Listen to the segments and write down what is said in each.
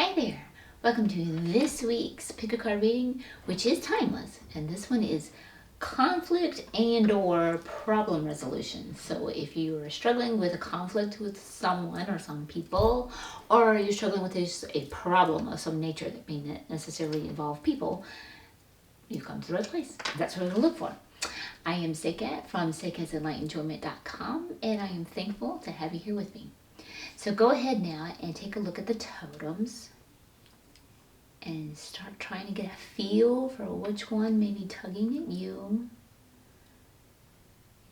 Hi there! Welcome to this week's Pick a Card reading, which is timeless, and this one is conflict and/or problem resolution. So if you are struggling with a conflict with someone or some people, or you're struggling with a problem of some nature that may not necessarily involve people, you've come to the right place. That's what we're going to look for. I am Seqkat from Seqkat'sEnlightenment.com, and I am thankful to have you here with me. So go ahead now and take a look at the totems and start trying to get a feel for which one may be tugging at you.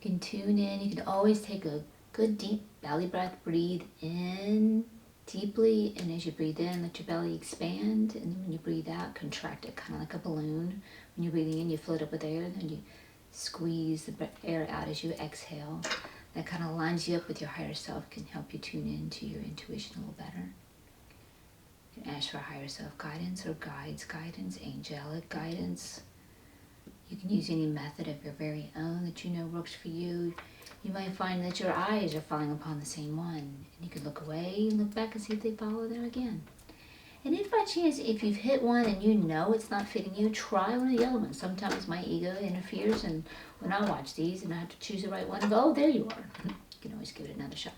You can tune in. You can always take a good deep belly breath. Breathe in deeply, and as you breathe in, let your belly expand, and then when you breathe out, contract it, kind of like a balloon. When you're breathing in, you fill it up with air, then you squeeze the air out as you exhale. That kind of lines you up with your higher self, can help you tune into your intuition a little better. You can ask for higher self guidance or guides guidance, angelic guidance. You can use any method of your very own that you know works for you. You might find that your eyes are falling upon the same one, and you can look away and look back and see if they follow there again. And if by chance, if you've hit one and you know it's not fitting you, try one of the other ones. Sometimes my ego interferes, and when I watch these and I have to choose the right one, I go, oh, there you are. You can always give it another shot.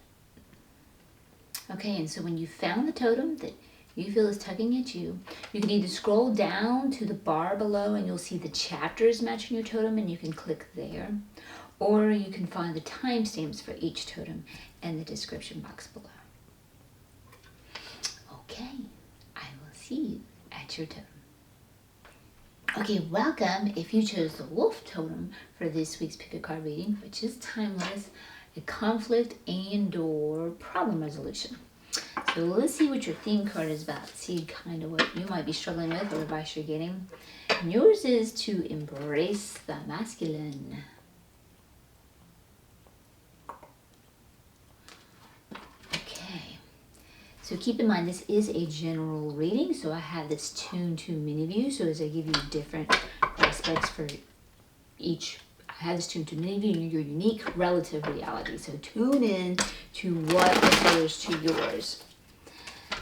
Okay, and so when you found the totem that you feel is tugging at you, you can either scroll down to the bar below and you'll see the chapters matching your totem, and you can click there. Or you can find the timestamps for each totem in the description box below. Okay. See you at your totem. Okay, welcome if you chose the wolf totem for this week's Pick a Card reading, which is timeless, a conflict and/or problem resolution. So let's see what your theme card is about. See kind of what you might be struggling with or advice you're getting. And yours is to embrace the masculine. So keep in mind, this is a general reading, so I have this tuned to many of you. So as I give you different aspects for each, I have this tuned to many of you in your unique relative reality. So tune in to what refers to yours.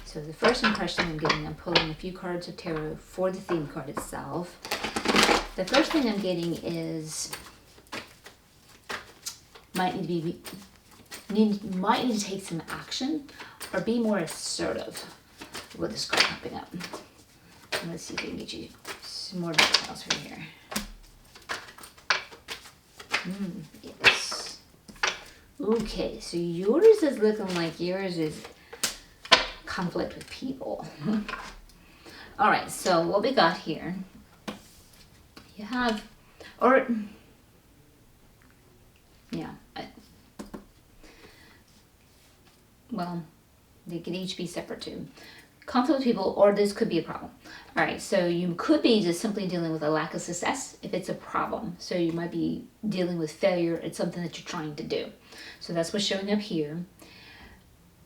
So the first impression I'm getting, I'm pulling a few cards of tarot for the theme card itself. The first thing I'm getting is might need to take some action or be more assertive with this card popping up. And let's see if we can get you some more details from here. Yes. Okay, so yours is looking like yours is conflict with people. All right, so what we got here, you have, well, they could each be separate too. Conflict with people, or this could be a problem. All right, so you could be just simply dealing with a lack of success if it's a problem. So you might be dealing with failure at something that you're trying to do. So that's what's showing up here.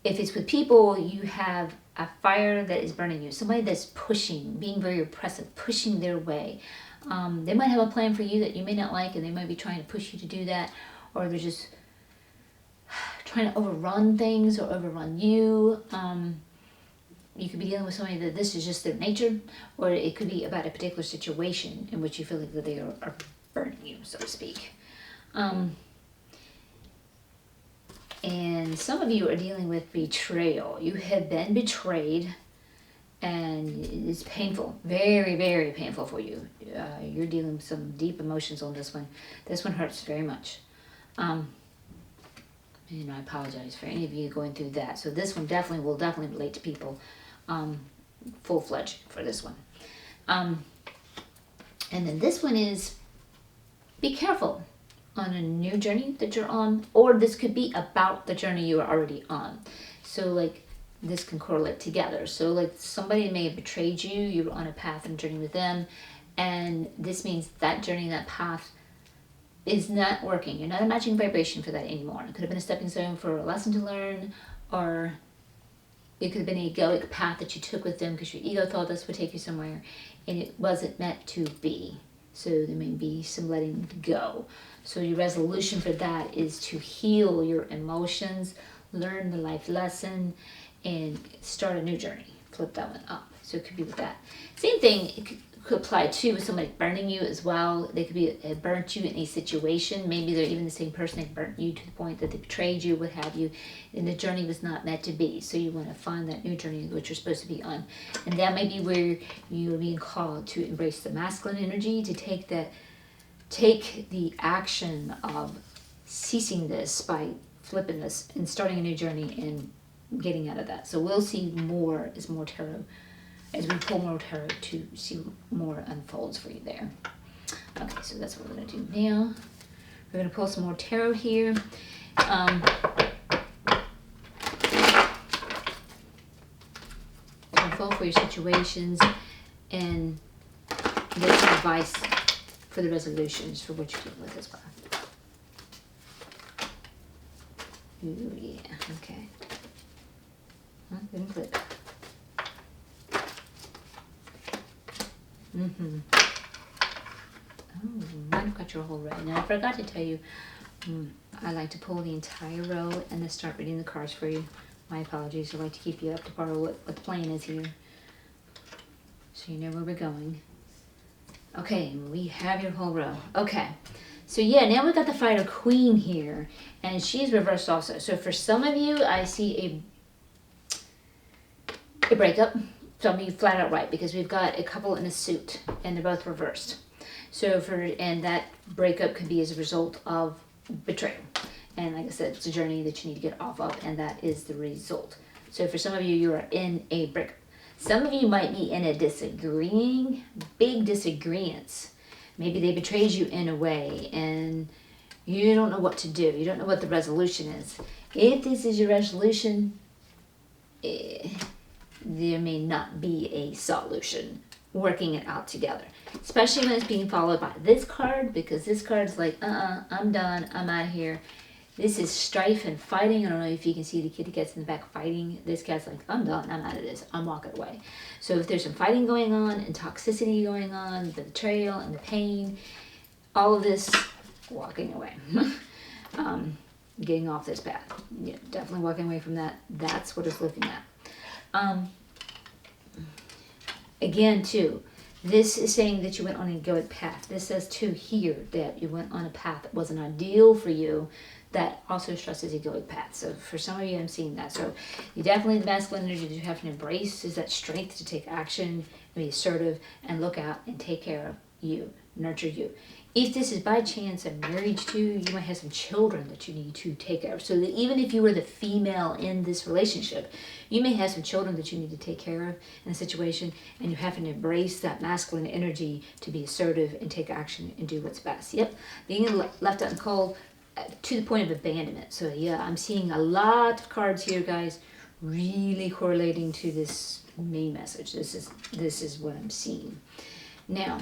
If it's with people, you have a fire that is burning you. Somebody that's pushing, being very oppressive, pushing their way. They might have a plan for you that you may not like, and they might be trying to push you to do that, or they're just trying to overrun things or overrun you. You could be dealing with somebody that this is just their nature, or it could be about a particular situation in which you feel like that they are burning you, so to speak. And some of you are dealing with betrayal. You have been betrayed, and it's painful, very, very painful for you. You're dealing with some deep emotions on this one. This one hurts very much. And I apologize for any of you going through that. So this one will definitely relate to people full-fledged for this one. And then this one is, be careful on a new journey that you're on, or this could be about the journey you are already on. So like this can correlate together. So like somebody may have betrayed you, you're on a path and journey with them, and this means that journey, that path is not working. You're not matching vibration for that anymore. It could have been a stepping stone for a lesson to learn, or it could have been an egoic path that you took with them because your ego thought this would take you somewhere, and it wasn't meant to be. So there may be some letting go. So your resolution for that is to heal your emotions, learn the life lesson, and start a new journey. flip that one up. So it could be with that. Same thing, it could apply too with somebody burning you as well. They could be burnt you in a situation. Maybe they're even the same person. They burnt you to the point that they betrayed you, what have you, and the journey was not meant to be. So you want to find that new journey which you're supposed to be on. And that may be where you're being called to embrace the masculine energy, to take the action of ceasing this by flipping this and starting a new journey and getting out of that. So we'll see more tarot as we pull more tarot to see more unfolds for you there. Okay, so that's what we're going to do now. We're going to pull some more tarot here. Unfold for your situations and get some advice for the resolutions for what you're dealing with as well. Ooh, yeah, okay. Didn't click. Oh, I've got your whole row. Now, I forgot to tell you, I like to pull the entire row and then start reading the cards for you. My apologies. I like to keep you up to par with what the plan is here, so you know where we're going. Okay, we have your whole row. Okay, so yeah, now we've got the Fighter Queen here, and she's reversed also. So for some of you, I see a breakup. Some of you flat out right, because we've got a couple in a suit, and they're both reversed. So and that breakup could be as a result of betrayal. And like I said, it's a journey that you need to get off of, and that is the result. So for some of you, you are in a breakup. Some of you might be in a big disagreements. Maybe they betrayed you in a way, and you don't know what to do. You don't know what the resolution is. If this is your resolution, there may not be a solution working it out together, especially when it's being followed by this card, because this card is like, I'm done, I'm out of here. This is strife and fighting. I don't know if you can see the kitty cats in the back fighting. This cat's like, I'm done, I'm out of this, I'm walking away. So if there's some fighting going on and toxicity going on, the betrayal and the pain, all of this, walking away. Getting off this path. Yeah, definitely walking away from that. That's what it's looking at. Again, too, this is saying that you went on an egoic path. This says, too, here that you went on a path that wasn't ideal for you, that also stresses egoic path. So for some of you, I'm seeing that. So you definitely, the masculine energy that you have to embrace is that strength to take action, be assertive, and look out and take care of you, nurture you. If this is by chance a marriage too, you might have some children that you need to take care of. So that even if you were the female in this relationship, you may have some children that you need to take care of in a situation, and you have to embrace that masculine energy to be assertive and take action and do what's best. Yep, being left out in cold to the point of abandonment. So yeah, I'm seeing a lot of cards here, guys, really correlating to this main message. This is what I'm seeing. Now,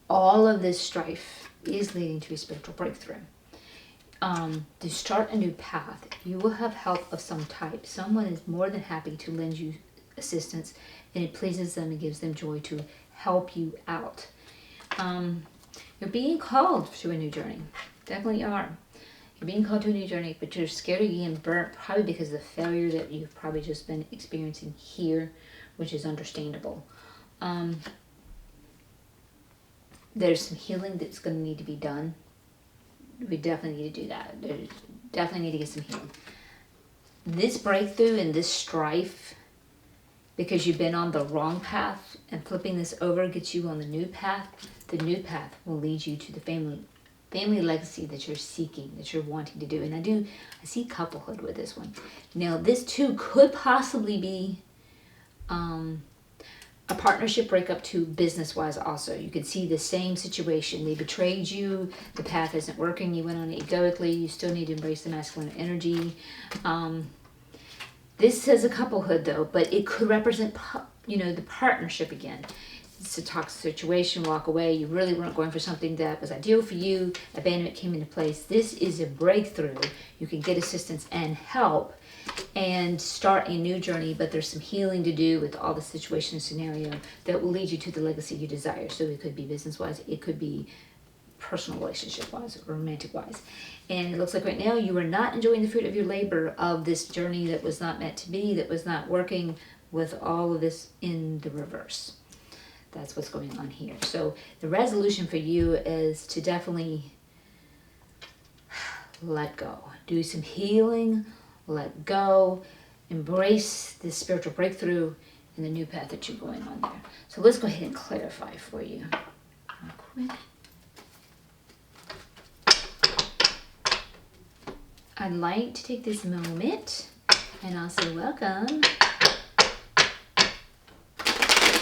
all of this strife is leading to a spiritual breakthrough. To start a new path, you will have help of some type. Someone is more than happy to lend you assistance, and it pleases them and gives them joy to help you out. You're being called to a new journey. Definitely are. You're being called to a new journey, but you're scared of being burnt, probably because of the failure that you've probably just been experiencing here, which is understandable. There's some healing that's going to need to be done. We definitely need to do that. There's definitely need to get some healing. This breakthrough and this strife, because you've been on the wrong path, and flipping this over gets you on the new path. The new path will lead you to the family legacy that you're seeking, that you're wanting to do. And I see couplehood with this one. Now, this too could possibly be a partnership breakup too, business-wise also. You could see the same situation. They betrayed you. The path isn't working. You went on it egoically. You still need to embrace the masculine energy. This says a couplehood though, but it could represent, the partnership again. It's a toxic situation, walk away. You really weren't going for something that was ideal for you. Abandonment came into place. This is a breakthrough. You can get assistance and help and start a new journey, but there's some healing to do with all the situation and scenario that will lead you to the legacy you desire. So it could be business-wise, it could be personal relationship wise or romantic wise. And it looks like right now you are not enjoying the fruit of your labor of this journey that was not meant to be, that was not working, with all of this in the reverse. That's what's going on here. So the resolution for you is to definitely let go. Do some healing, let go, embrace this spiritual breakthrough and the new path that you're going on there. So let's go ahead and clarify for you real quick. I'd like to take this moment and also welcome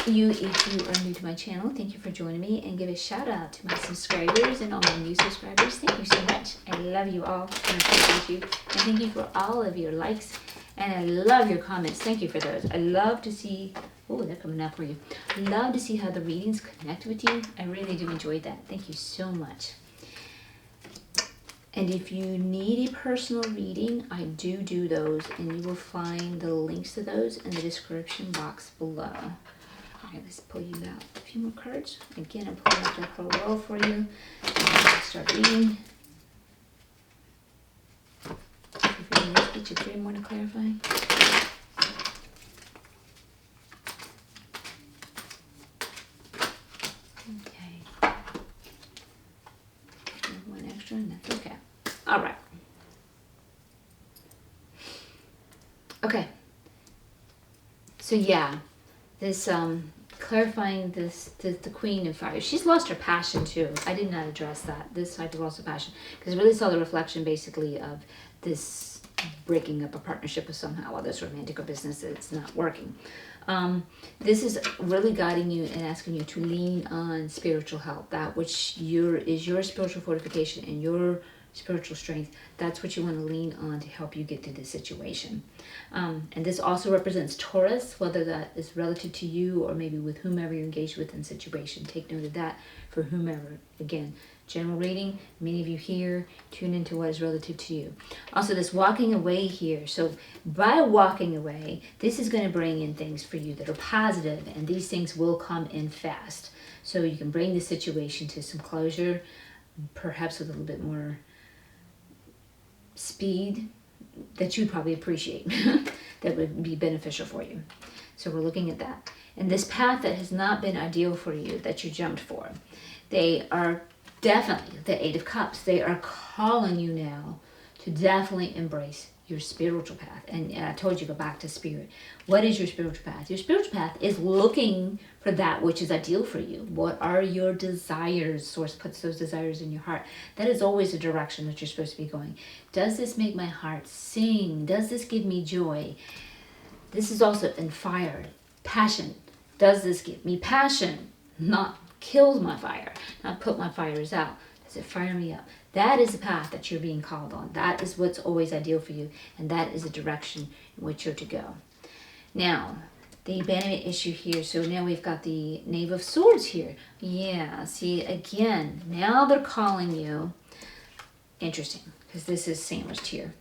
you. If you are new to my channel, thank you for joining me, and give a shout out to my subscribers and all my new subscribers. Thank you so much. I love you all and appreciate you, and thank you for all of your likes, and I love your comments. Thank you for those. I love to see, oh, they're coming up for you. I love to see how the readings connect with you. I really do enjoy that. Thank you so much. And if you need a personal reading, I do those, and you will find the links to those in the description box below. All right, let's pull you out a few more cards. Again, I'm pulling out the whole roll for you. And start reading. Get you 3 more to clarify. Okay. One extra, and that's okay. All right. Okay. So yeah, this clarifying this the Queen of Fire. She's lost her passion too. I did not address that. This type of loss of passion, because I really saw the reflection basically of this breaking up a partnership of somehow, whether it's romantic or business, it's not working. This is really guiding you and asking you to lean on spiritual help, that which is your spiritual fortification and your spiritual strength. That's what you want to lean on to help you get through this situation. And this also represents Taurus, whether that is relative to you or maybe with whomever you're engaged with in situation. Take note of that for whomever. Again, general reading, many of you here, tune into what is relative to you. Also, this walking away here. So by walking away, this is going to bring in things for you that are positive, and these things will come in fast. So you can bring the situation to some closure, perhaps with a little bit more speed that you'd probably appreciate. That would be beneficial for you. So we're looking at that. And this path that has not been ideal for you, that you jumped for, they are definitely the 8 of Cups. They are calling you now to definitely embrace your spiritual path. And I told you, go back to spirit. What is your spiritual path? Your spiritual path is looking for that which is ideal for you. What are your desires? Source puts those desires in your heart. That is always the direction that you're supposed to be going. Does this make my heart sing? Does this give me joy? This is also in fire. Passion. Does this give me passion? Not kills my fire. Not put my fires out. Does it fire me up? That is the path that you're being called on. That is what's always ideal for you. And that is the direction in which you're to go. Now, the abandonment issue here. So now we've got the Knave of Swords here. Yeah, see, again, now they're calling you. Interesting, because this is sandwiched here.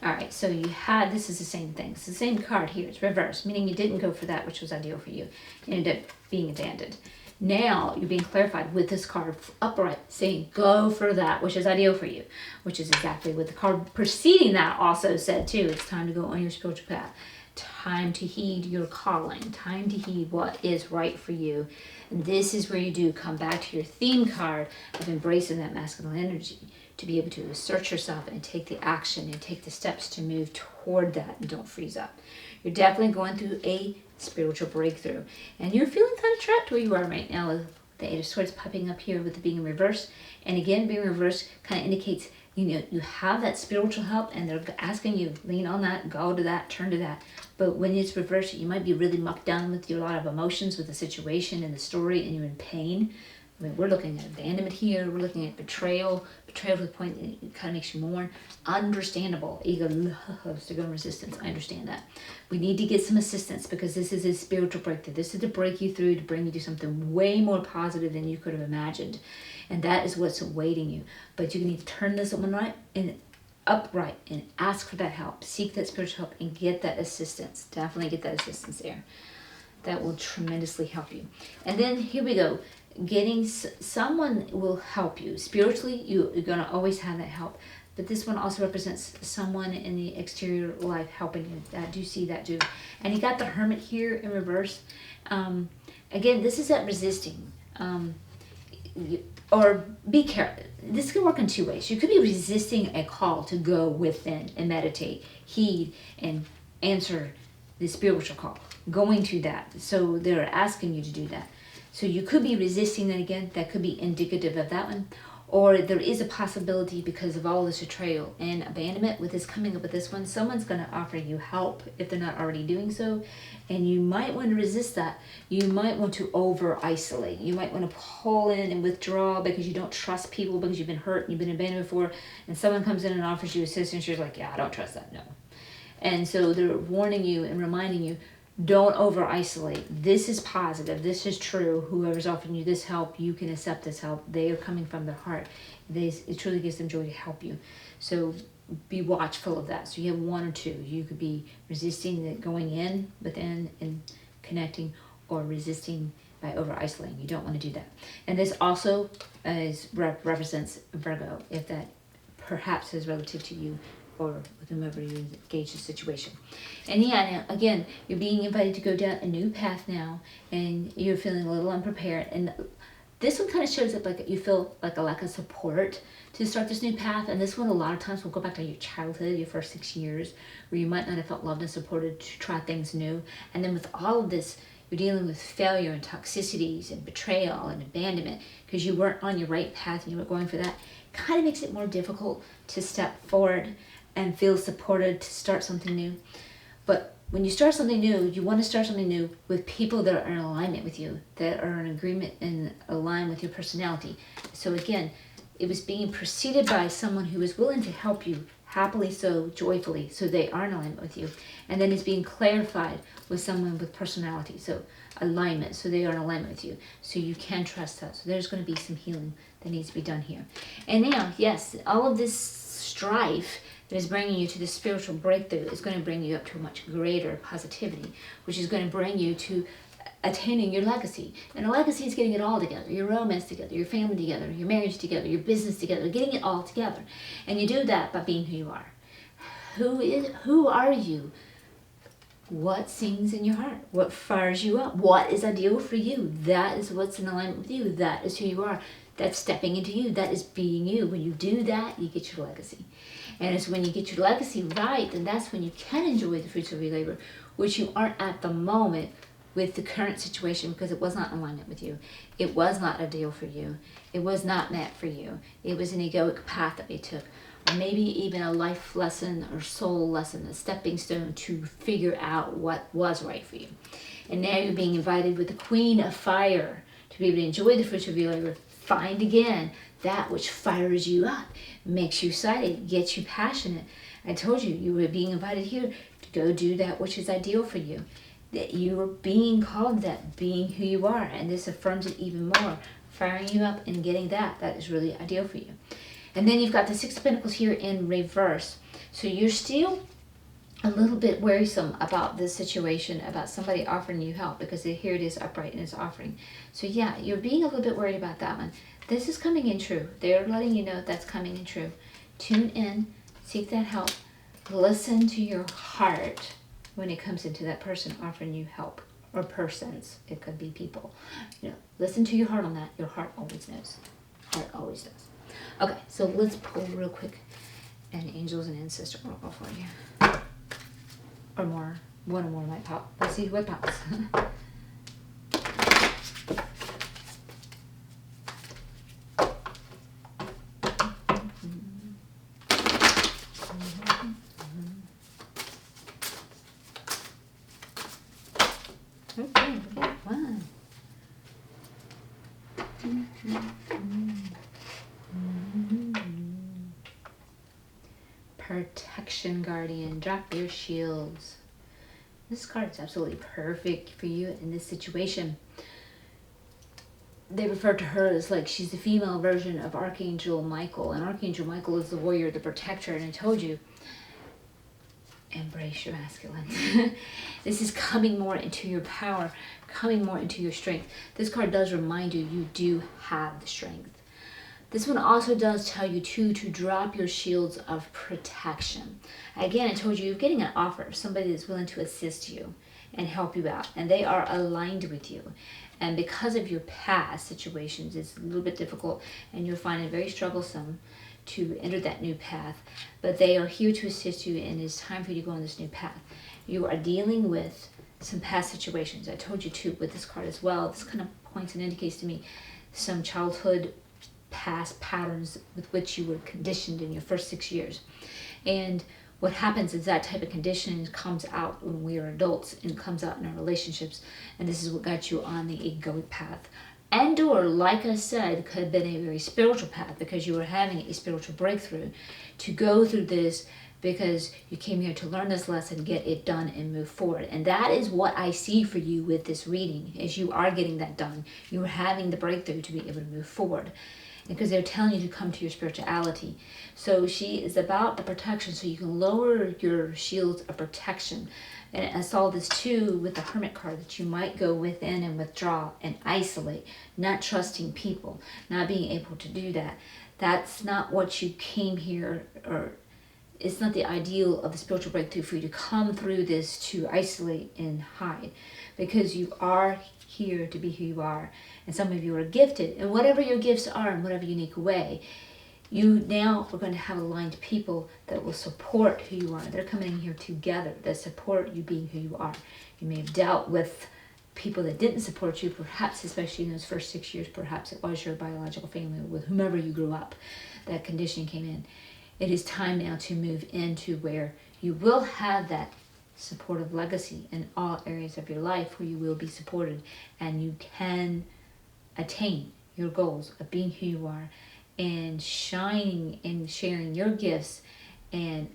All right, so you had, this is the same thing. It's the same card here. It's reversed, meaning you didn't go for that which was ideal for you. You ended up being abandoned. Now you're being clarified with this card upright, saying go for that which is ideal for you, which is exactly what the card preceding that also said too. It's time to go on your spiritual path. Time to heed your calling. Time to heed what is right for you. And this is where you do come back to your theme card of embracing that masculine energy, to be able to assert yourself and take the action and take the steps to move toward that, and don't freeze up. You're definitely going through a spiritual breakthrough, and you're feeling kind of trapped where you are right now with the 8 of Swords popping up here with it being in reverse. And again, being reversed kind of indicates, you know, you have that spiritual help and they're asking you lean on that, go to that, turn to that. But when it's reversed, you might be really mucked down with a lot of emotions with the situation and the story, and you're in pain. I mean, we're looking at abandonment here. We're looking at betrayal to the point that it kind of makes you mourn. Understandable. Ego loves to go in resistance. I understand that. We need to get some assistance, because this is a spiritual breakthrough. This is to break you through, to bring you to something way more positive than you could have imagined. And that is what's awaiting you. But you need to turn this upright and ask for that help. Seek that spiritual help and get that assistance. Definitely get that assistance there. That will tremendously help you. And then here we go. someone will help you spiritually. You're gonna always have that help, but this one also represents someone in the exterior life helping you. I do see that too. And you got the Hermit here in reverse. Again, this is that resisting, or be careful. This can work in two ways. You could be resisting a call to go within and meditate, heed, and answer the spiritual call, going to that. So they're asking you to do that. So you could be resisting that again. That could be indicative of that one. Or there is a possibility because of all this betrayal and abandonment with this coming up with this one, someone's going to offer you help if they're not already doing so. And you might want to resist that. You might want to over-isolate. You might want to pull in and withdraw because you don't trust people, because you've been hurt and you've been abandoned before. And someone comes in and offers you assistance. You're like, yeah, I don't trust that. No. And so they're warning you and reminding you, don't over-isolate. This is positive. This is true. Whoever's offering you this help, you can accept this help. They are coming from their heart. It truly gives them joy to help you. So be watchful of that. So you have one or two. You could be resisting the going in, within, and connecting, or resisting by over-isolating. You don't want to do that. And this also represents Virgo, if that perhaps is relative to you, or with whomever you engage the situation. And yeah, now, again, you're being invited to go down a new path now, and you're feeling a little unprepared. And this one kind of shows up like you feel like a lack of support to start this new path. And this one, a lot of times, will go back to your childhood, your first 6 years, where you might not have felt loved and supported to try things new. And then with all of this, you're dealing with failure and toxicities and betrayal and abandonment because you weren't on your right path and you were going for that. Kind of makes it more difficult to step forward and feel supported to start something new. But when you start something new, you want to start something new with people that are in alignment with you, that are in agreement and align with your personality. So again, it was being preceded by someone who is willing to help you, happily so, joyfully, so they are in alignment with you. And then it's being clarified with someone with personality, so alignment, so they are in alignment with you. So you can trust that. So there's going to be some healing that needs to be done here. And now, yes, all of this strife that is bringing you to the spiritual breakthrough is going to bring you up to a much greater positivity, which is going to bring you to attaining your legacy. And a legacy is getting it all together, your romance together, your family together, your marriage together, your business together, getting it all together. And you do that by being who you are. Who are you? What sings in your heart? What fires you up? What is ideal for you? That is what's in alignment with you. That is who you are. That's stepping into you. That is being you. When you do that, you get your legacy. And it's when you get your legacy right, then that's when you can enjoy the fruits of your labor, which you aren't at the moment with the current situation because it was not in alignment with you. It was not ideal for you. It was not meant for you. It was an egoic path that we took. Or maybe even a life lesson or soul lesson, a stepping stone to figure out what was right for you. And now you're being invited with the Queen of Fire to be able to enjoy the fruits of your labor. Find again that which fires you up, makes you excited, gets you passionate. I told you, you were being invited here to go do that which is ideal for you. That you are being called that, being who you are. And this affirms it even more, firing you up and getting that is really ideal for you. And then you've got the Six of Pentacles here in reverse. So you're still a little bit worrisome about this situation, about somebody offering you help, because here it is upright and it's offering. So yeah, you're being a little bit worried about that one. This is coming in true. They're letting you know that's coming in true. Tune in, seek that help, listen to your heart when it comes into that person offering you help, or persons. It could be people. Listen to your heart on that. Your heart always knows. Heart always does. Okay, so let's pull real quick an angels and ancestor oracle for you. Or more. One or more might pop. Let's see what pops. Okay, we got one. Protection Guardian, drop your shields. This card is absolutely perfect for you in this situation. They refer to her as like she's the female version of Archangel Michael, and Archangel Michael is the warrior, the protector. And I told you, embrace your masculine. This is coming more into your power, coming more into your strength. This card does remind you, you do have the strength. This one also does tell you too to drop your shields of protection. Again, I told you, you're getting an offer, somebody that's willing to assist you and help you out, and they are aligned with you. And because of your past situations, it's a little bit difficult, and you'll find it very troublesome to enter that new path, but they are here to assist you, and it's time for you to go on this new path. You are dealing with some past situations. I told you too with this card as well. This kind of points and indicates to me some childhood past patterns with which you were conditioned in your first 6 years. And what happens is that type of conditioning comes out when we are adults and comes out in our relationships. And this is what got you on the egoic path. And or, like I said, could have been a very spiritual path because you were having a spiritual breakthrough to go through this because you came here to learn this lesson, get it done, and move forward. And that is what I see for you with this reading, is you are getting that done. You are having the breakthrough to be able to move forward. Because they're telling you to come to your spirituality. So she is about the protection, so you can lower your shields of protection. And I saw this too with the Hermit card, that you might go within and withdraw and isolate, not trusting people, not being able to do that. That's not what you came here, or it's not the ideal of the spiritual breakthrough for you to come through this to isolate and hide, because you are here to be who you are. And some of you are gifted, and whatever your gifts are in whatever unique way, you now are going to have aligned people that will support who you are. They're coming in here together that support you being who you are. You may have dealt with people that didn't support you, perhaps especially in those first 6 years. Perhaps it was your biological family, with whomever you grew up, that conditioning came in. It is time now to move into where you will have that supportive legacy in all areas of your life, where you will be supported and you can attain your goals of being who you are and shining and sharing your gifts and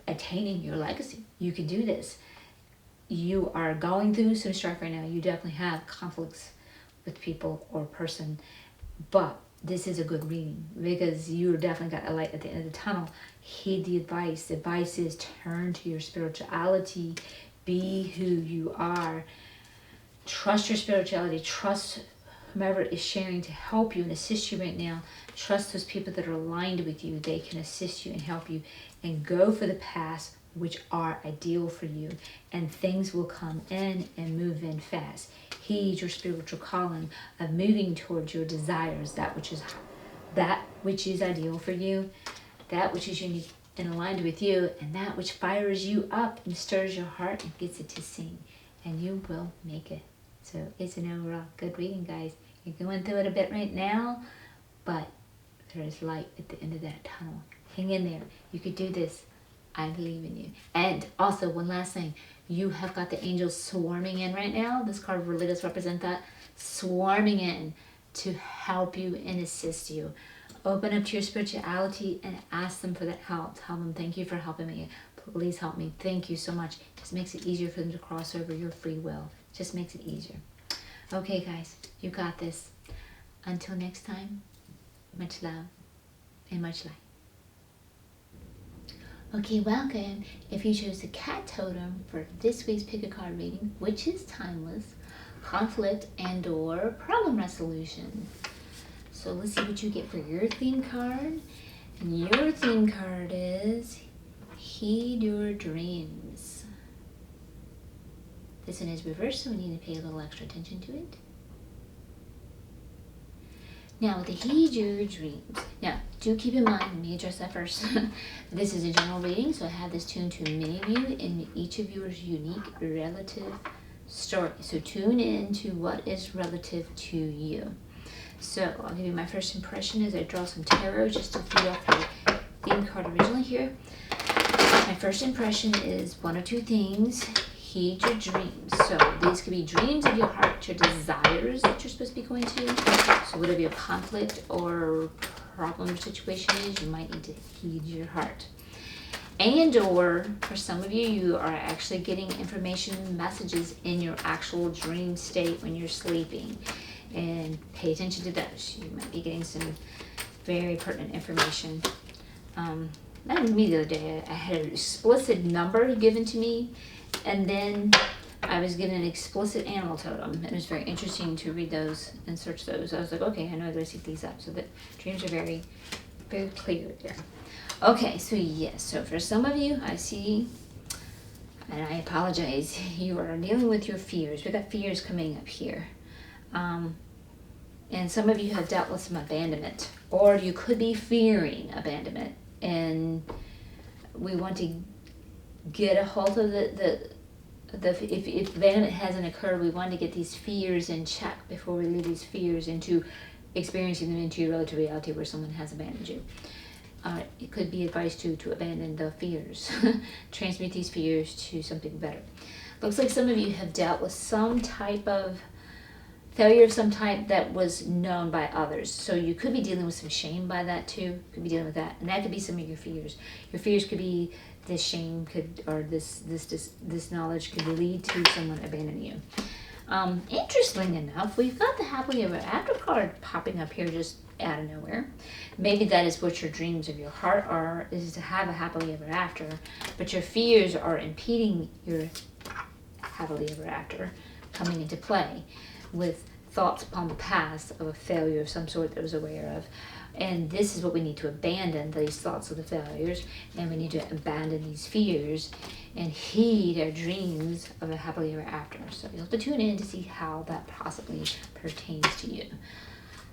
attaining your legacy. You can do this. You are going through some strife right now. You definitely have conflicts with people or person, but this is a good reading because you definitely got a light at the end of the tunnel. Heed the advice. The advice is turn to your spirituality. Be who you are. Trust your spirituality. Trust whomever is sharing to help you and assist you right now. Trust those people that are aligned with you. They can assist you and help you. And go for the paths which are ideal for you. And things will come in and move in fast. Heed your spiritual calling of moving towards your desires, that which is ideal for you, that which is unique and aligned with you, and that which fires you up and stirs your heart and gets it to sing. And you will make it. So it's an overall good reading, guys. You're going through it a bit right now, but there is light at the end of that tunnel. Hang in there. You could do this. I believe in you. And also, one last thing. You have got the angels swarming in right now. This card really does represent that. Swarming in to help you and assist you. Open up to your spirituality and ask them for that help. Tell them, thank you for helping me. Please help me. Thank you so much. Just makes it easier for them to cross over your free will. Just makes it easier. Okay, guys. You got this. Until next time, much love and much light. Okay, welcome. If you chose the cat totem for this week's Pick a Card reading, which is timeless, conflict and or problem resolution. So let's see what you get for your theme card. And your theme card is Heed Your Dreams. This one is reversed, so we need to pay a little extra attention to it. Now, with the Heed Your Dreams. Now, do keep in mind, let me address that first. This is a general reading, so I have this tuned to many of you in each of your unique relative story. So tune in to what is relative to you. So I'll give you my first impression as I draw some tarot just to feed off your theme card originally here. My first impression is one of two things. Heed your dreams. So these could be dreams of your heart, your desires that you're supposed to be going to. So whatever your conflict or problem or situation is, you might need to heed your heart. And or for some of you, you are actually getting information messages in your actual dream state when you're sleeping. And pay attention to those. You might be getting some very pertinent information. that happened to me the other day. I had an explicit number given to me, and then I was given an explicit animal totem. And it was very interesting to read those and search those. I was like, okay, I know I gotta seek these up. So the dreams are very, very clear there. Okay, so yes, so for some of you, I see, and I apologize, you are dealing with your fears. We got fears coming up here. And some of you have dealt with some abandonment, or you could be fearing abandonment. And we want to get a hold of if abandonment hasn't occurred, we want to get these fears in check before we lead these fears into experiencing them into your relative reality where someone has abandoned you. It could be advice to abandon the fears, transmute these fears to something better. Looks like some of you have dealt with some type of failure of some type that was known by others. So you could be dealing with some shame by that too. Could be dealing with that, and that could be some of your fears. Your fears could be this shame or this knowledge could lead to someone abandoning you. Interestingly enough, we've got the happily ever after card popping up here just out of nowhere. Maybe that is what your dreams of your heart are, is to have a happily ever after, but your fears are impeding your happily ever after coming into play with thoughts upon the past of a failure of some sort that I was aware of. And this is what we need to abandon, these thoughts of the failures, and we need to abandon these fears and heed our dreams of a happily ever after. So you'll have to tune in to see how that possibly pertains to you.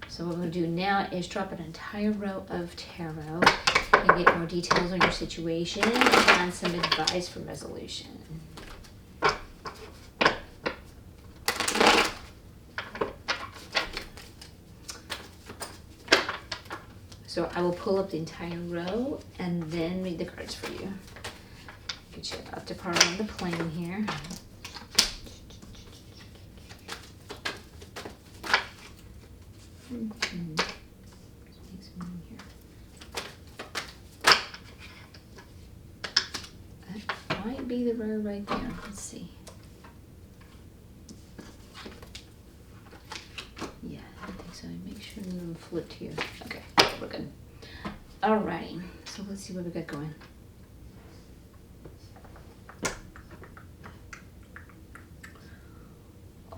So what we're going to do now is drop an entire row of tarot and get more details on your situation and some advice for resolution. So I will pull up the entire row and then read the cards for you. Get you about to part on the plane here. Let's make some room here. That might be the row right there. Let's see. Yeah, I think so. Make sure the room flipped here. Okay, we're good. Alrighty, so let's see what we got going.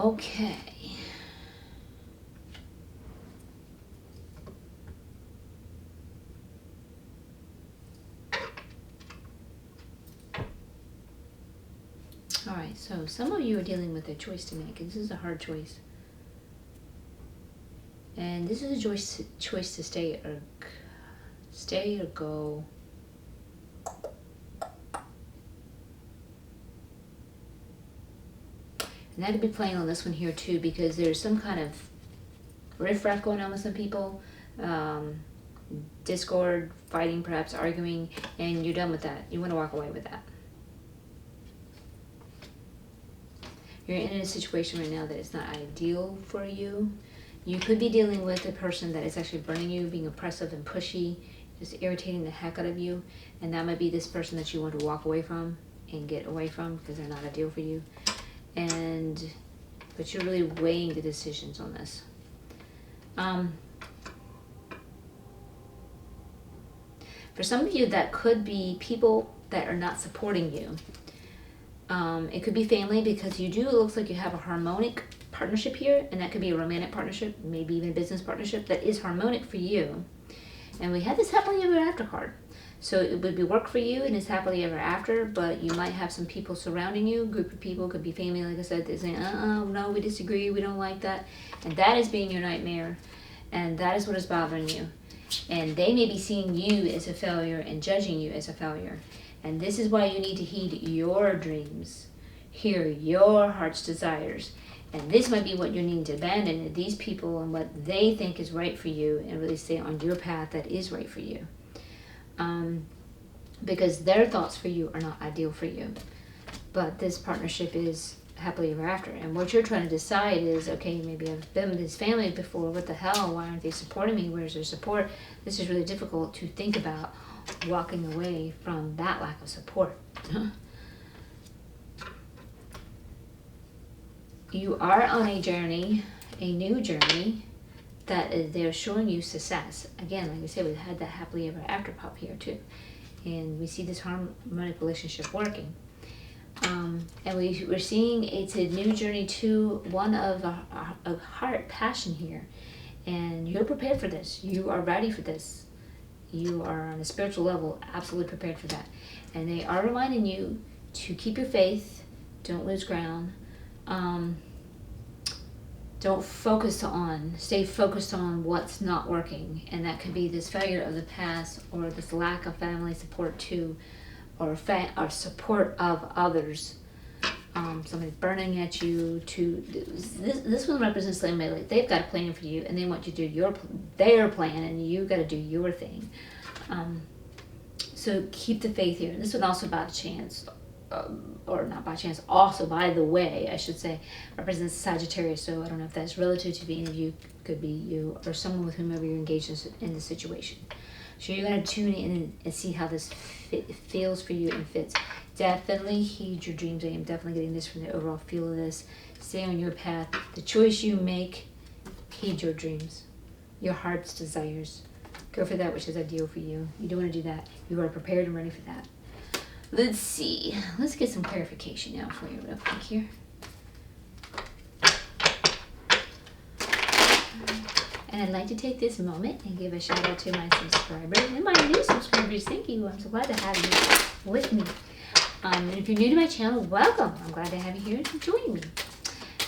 Okay. Alright, so some of you are dealing with a choice to make. This is a hard choice. And this is a choice to stay or go. And that could be playing on this one here too, because there's some kind of riffraff going on with some people. Discord, fighting, perhaps arguing, and you're done with that. You want to walk away with that. You're in a situation right now that is not ideal for you. You could be dealing with a person that is actually burning you, being oppressive and pushy, just irritating the heck out of you. And that might be this person that you want to walk away from and get away from because they're not ideal for you. But you're really weighing the decisions on this. For some of you, that could be people that are not supporting you. It could be family, because it looks like you have a harmonic partnership here, and that could be a romantic partnership, maybe even a business partnership that is harmonic for you. And we had this happily ever after card. So it would be work for you and it's happily ever after, but you might have some people surrounding you, group of people, could be family, like I said, they're saying, no, we disagree, we don't like that. And that is being your nightmare, and that is what is bothering you. And they may be seeing you as a failure and judging you as a failure. And this is why you need to heed your dreams, hear your heart's desires. And this might be what you need to abandon, these people and what they think is right for you, and really stay on your path that is right for you. Because their thoughts for you are not ideal for you. But this partnership is happily ever after. And what you're trying to decide is, okay, maybe I've been with this family before, what the hell, why aren't they supporting me, where's their support? This is really difficult to think about, walking away from that lack of support. You are on a journey, a new journey, that they're showing you success. Again, like I said, we've had that happily ever after pop here too. and we see this harmonic relationship working. And we're seeing it's a new journey to one of a heart passion here. And you're prepared for this. You are ready for this. You are on a spiritual level absolutely prepared for that. And they are reminding you to keep your faith. Don't lose ground. Stay focused on what's not working. And that could be this failure of the past, or this lack of family support too, or support of others. Somebody burning at you to this one represents somebody like they've got a plan for you and they want you to do their plan, and you got to do your thing. So keep the faith here. This one also by chance, or not by chance, also by the way I should say, represents Sagittarius. So I don't know if that's relative to any of you, could be you or someone with whomever you're engaged in the situation. So you're going to tune in and see how this feels for you and fits. Definitely heed your dreams. I am definitely getting this from the overall feel of this. Stay on your path. The choice you make, heed your dreams, your heart's desires. Go for that which is ideal for you. You don't want to do that. You are prepared and ready for that. Let's see. Let's get some clarification now for you real quick here. And I'd like to take this moment and give a shout out to my subscribers and my new subscribers. Thank you. I'm so glad to have you with me. And if you're new to my channel, welcome. I'm glad to have you here and joining me.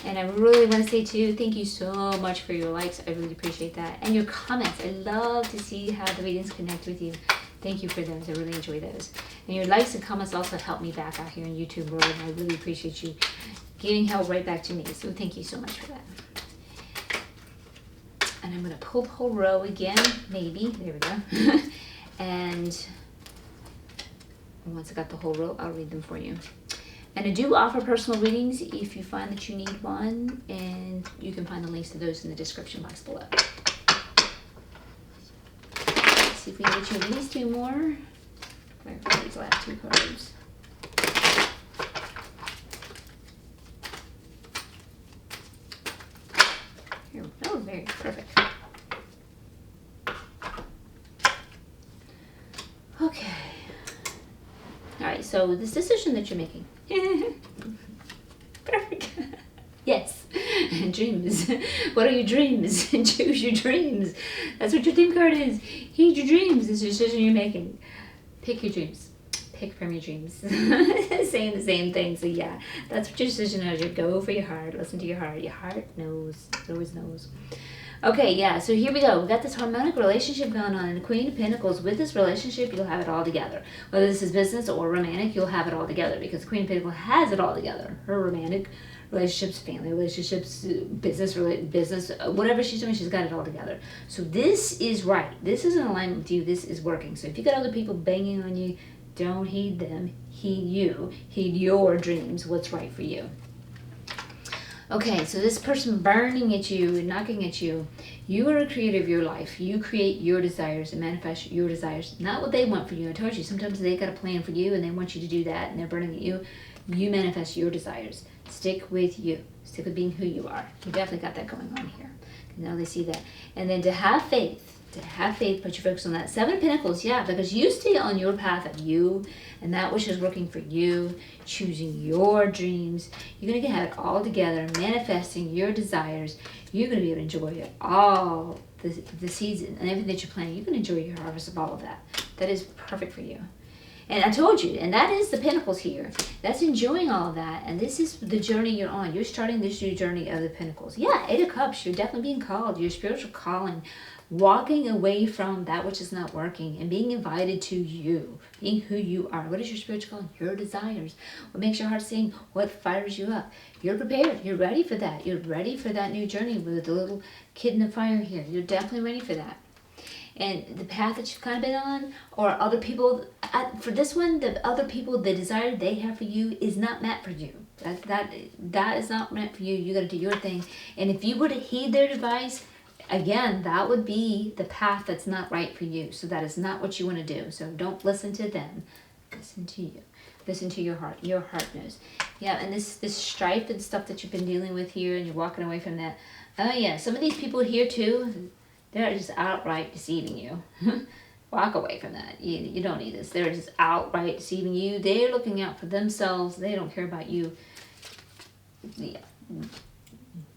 And I really want to say too, thank you so much for your likes. I really appreciate that. And your comments. I love to see how the readings connect with you. Thank you for those. I really enjoy those. And your likes and comments also help me back out here in YouTube world. And I really appreciate you giving help right back to me. So thank you so much for that. And I'm going to pull the whole row again. Maybe. There we go. And once I got the whole row, I'll read them for you. And I do offer personal readings if you find that you need one, and you can find the links to those in the description box below. Let's see if we can get you at least 2 more. Clarify these last 2 cards. Here we go. Very perfect. Okay. All right, so this decision that you're making. Perfect. Yes. Dreams. What are your dreams? Choose your dreams. That's what your theme card is. Heed your dreams. It's a decision you're making. Pick your dreams. Pick from your dreams. Saying the same thing. So yeah, that's what your decision is. You go for your heart. Listen to your heart. Your heart knows. It always knows. Okay, yeah, so here we go. We've got this harmonic relationship going on, and the Queen of Pentacles. With this relationship, you'll have it all together. Whether this is business or romantic, you'll have it all together, because the Queen of Pentacles has it all together. Her romantic relationships, family relationships, business, whatever she's doing, she's got it all together. So this is right. This is in alignment with you. This is working. So if you got other people banging on you, don't heed them. Heed you. Heed your dreams, what's right for you. Okay, so this person burning at you and knocking at you, you are a creator of your life. You create your desires and manifest your desires, not what they want for you. I told you, sometimes they got a plan for you and they want you to do that and they're burning at you. You manifest your desires. Stick with you. Stick with being who you are. You definitely got that going on here. Now they see that. And then to have faith, put your focus on that. 7 of Pentacles, yeah, because you stay on your path of you and that which is working for you, choosing your dreams. You're going to have it all together, manifesting your desires. You're going to be able to enjoy it all, the seeds and everything that you're planting. You can enjoy your harvest of all of that. That is perfect for you. And I told you, and that is the Pentacles here. That's enjoying all of that. And this is the journey you're on. You're starting this new journey of the Pentacles. Yeah, 8 of Cups. You're definitely being called. Your spiritual calling. Walking away from that which is not working and being invited to you. Being who you are. What is your spiritual calling? Your desires. What makes your heart sing? What fires you up? You're prepared. You're ready for that. You're ready for that new journey with the little kid in the fire here. You're definitely ready for that. And the path that you've kind of been on, or other people, for this one, the other people, the desire they have for you is not meant for you. That is not meant for you. You got to do your thing. And if you were to heed their advice, again, that would be the path that's not right for you. So that is not what you want to do. So don't listen to them. Listen to you. Listen to your heart. Your heart knows. Yeah, and this strife and stuff that you've been dealing with here, and you're walking away from that. Oh yeah, some of these people here too, they're just outright deceiving you. Walk away from that. You don't need this. They're just outright deceiving you. They're looking out for themselves. They don't care about you. Yeah.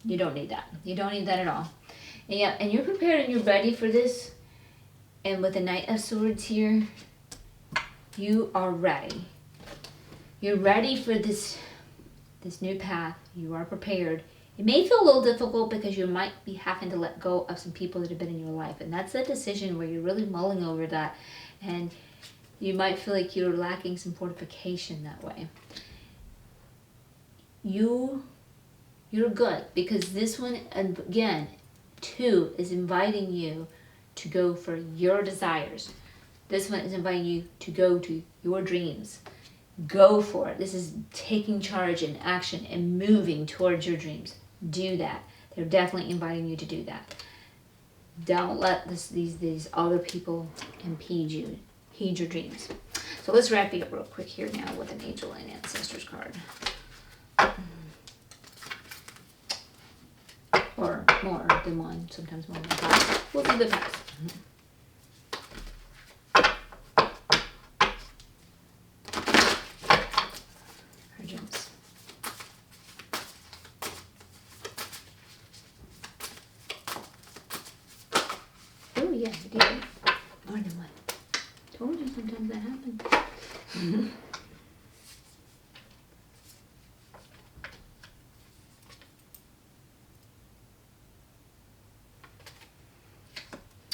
You don't need that. You don't need that at all. And yeah, and you're prepared and you're ready for this. And with the Knight of Swords here, you are ready. You're ready for this new path. You are prepared. It may feel a little difficult because you might be having to let go of some people that have been in your life. And that's a decision where you're really mulling over that. And you might feel like you're lacking some fortification that way. You're good, because this one, again, 2 is inviting you to go for your desires. This one is inviting you to go to your dreams. Go for it. This is taking charge and action and moving towards your dreams. Do that. They're definitely inviting you to do that. Don't let these other people impede you. Heed your dreams. So let's wrap it up real quick here now with an Angel and Ancestors card. Or more than one, sometimes more than 5. We'll do the 5. Our jumps. Oh yeah, we did. More than one. Told you sometimes that happens.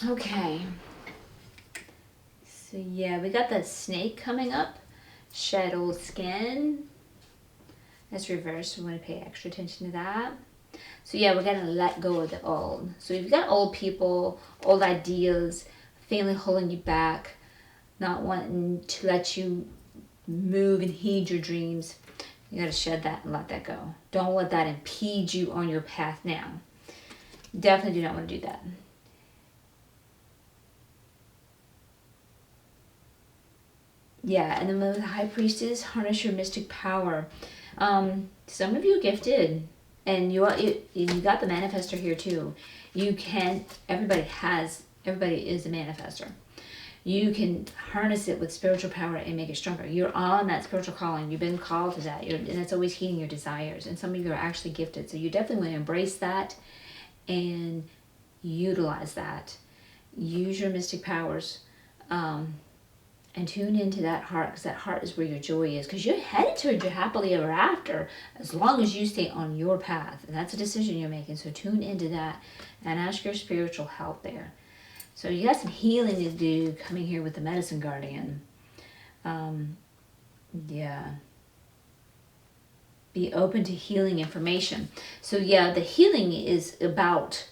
Okay. So yeah, we got that snake coming up. Shed old skin. That's reversed. We want to pay extra attention to that. So yeah, we're gonna let go of the old. So if you've got old people, old ideas, family holding you back, not wanting to let you move and heed your dreams, you gotta shed that and let that go. Don't let that impede you on your path now. Definitely do not want to do that. Yeah, and then with the High Priestess, harness your mystic power. Some of you are gifted, and you got the manifester here too. You can, everybody is a manifester. You can harness it with spiritual power and make it stronger. You're on that spiritual calling. You've been called to that. And it's always heeding your desires. And some of you are actually gifted. So you definitely want to embrace that and utilize that. Use your mystic powers. And tune into that heart, because that heart is where your joy is. Because you're headed towards your happily ever after as long as you stay on your path. And that's a decision you're making. So tune into that and ask your spiritual help there. So you got some healing to do coming here with the Medicine Guardian. Yeah. Be open to healing information. So yeah, the healing is about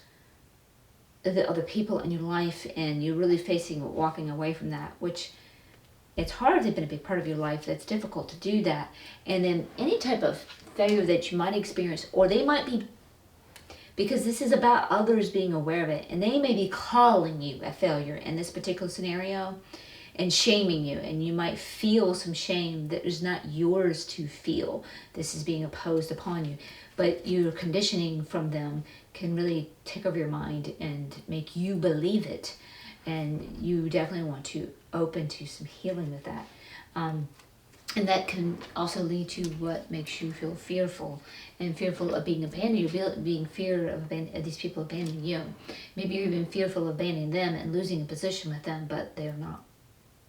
the other people in your life, and you're really walking away from that, which it's hard. They've been a big part of your life. That's difficult to do that. And then any type of failure that you might experience, or they might be, because this is about others being aware of it, and they may be calling you a failure in this particular scenario and shaming you, and you might feel some shame that is not yours to feel. This is being imposed upon you, but your conditioning from them can really take over your mind and make you believe it. And you definitely want to open to some healing with that. And that can also lead to what makes you feel fearful, and fearful of being abandoned. You're being fear of these people abandoning you. Maybe you're even fearful of abandoning them and losing a position with them, but they're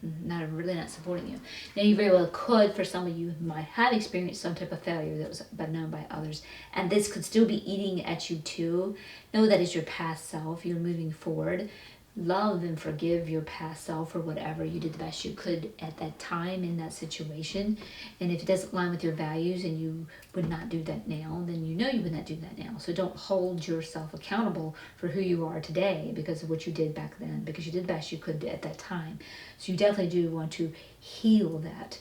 really not supporting you. Now you very well could, for some of you, might have experienced some type of failure that was known by others, and this could still be eating at you too. Know that is your past self. You're moving forward. Love and forgive your past self for whatever you did the best you could at that time in that situation. And if it doesn't align with your values and you would not do that now, then you know you would not do that now. So don't hold yourself accountable for who you are today because of what you did back then, because you did the best you could at that time. So you definitely do want to heal that.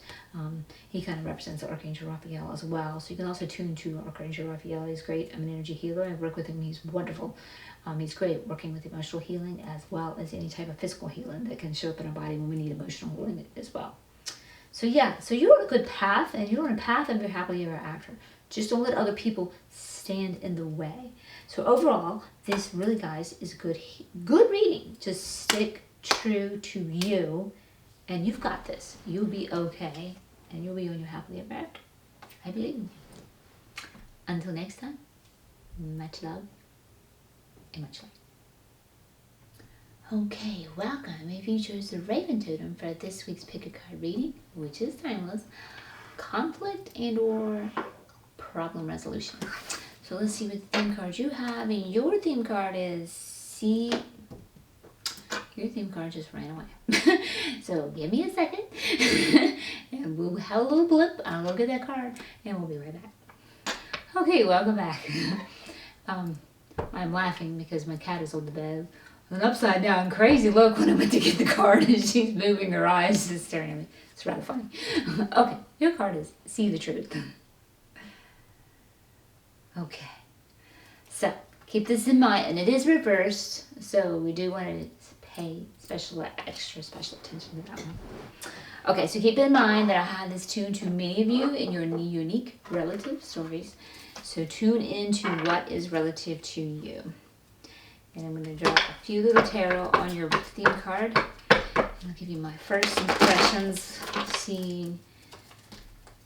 He kind of represents Archangel Raphael as well. So you can also tune to Archangel Raphael. He's great. I'm an energy healer. I work with him. He's wonderful. He's great working with emotional healing as well as any type of physical healing that can show up in our body when we need emotional healing as well. So yeah, so you're on a good path, and you're on a path of your happily ever after. Just don't let other people stand in the way. So overall, this really, guys, is good reading. Just stick true to you, and you've got this. You'll be okay, and you'll be on your happily ever after. I believe in you. Until next time, much love and much light. Okay, welcome. If you chose the Raven Totem for this week's Pick a Card reading, which is timeless, conflict and or problem resolution. So let's see what theme cards you have. And your theme card is your theme card just ran away. So give me a second and we'll have a little blip. I'll look at that card and we'll be right back. Okay, welcome back. I'm laughing because my cat is on the bed. An upside down crazy look when I went to get the card and she's moving her eyes just staring at me. It's rather funny. Okay, your card is See the Truth. Okay, so keep this in mind, and it is reversed, so we do want to pay extra special attention to that one. Okay, so keep in mind that I have this tuned to many of you in your unique relative stories, so tune into what is relative to you. And I'm going to draw a few little tarot on your theme card. I'll give you my first impressions, see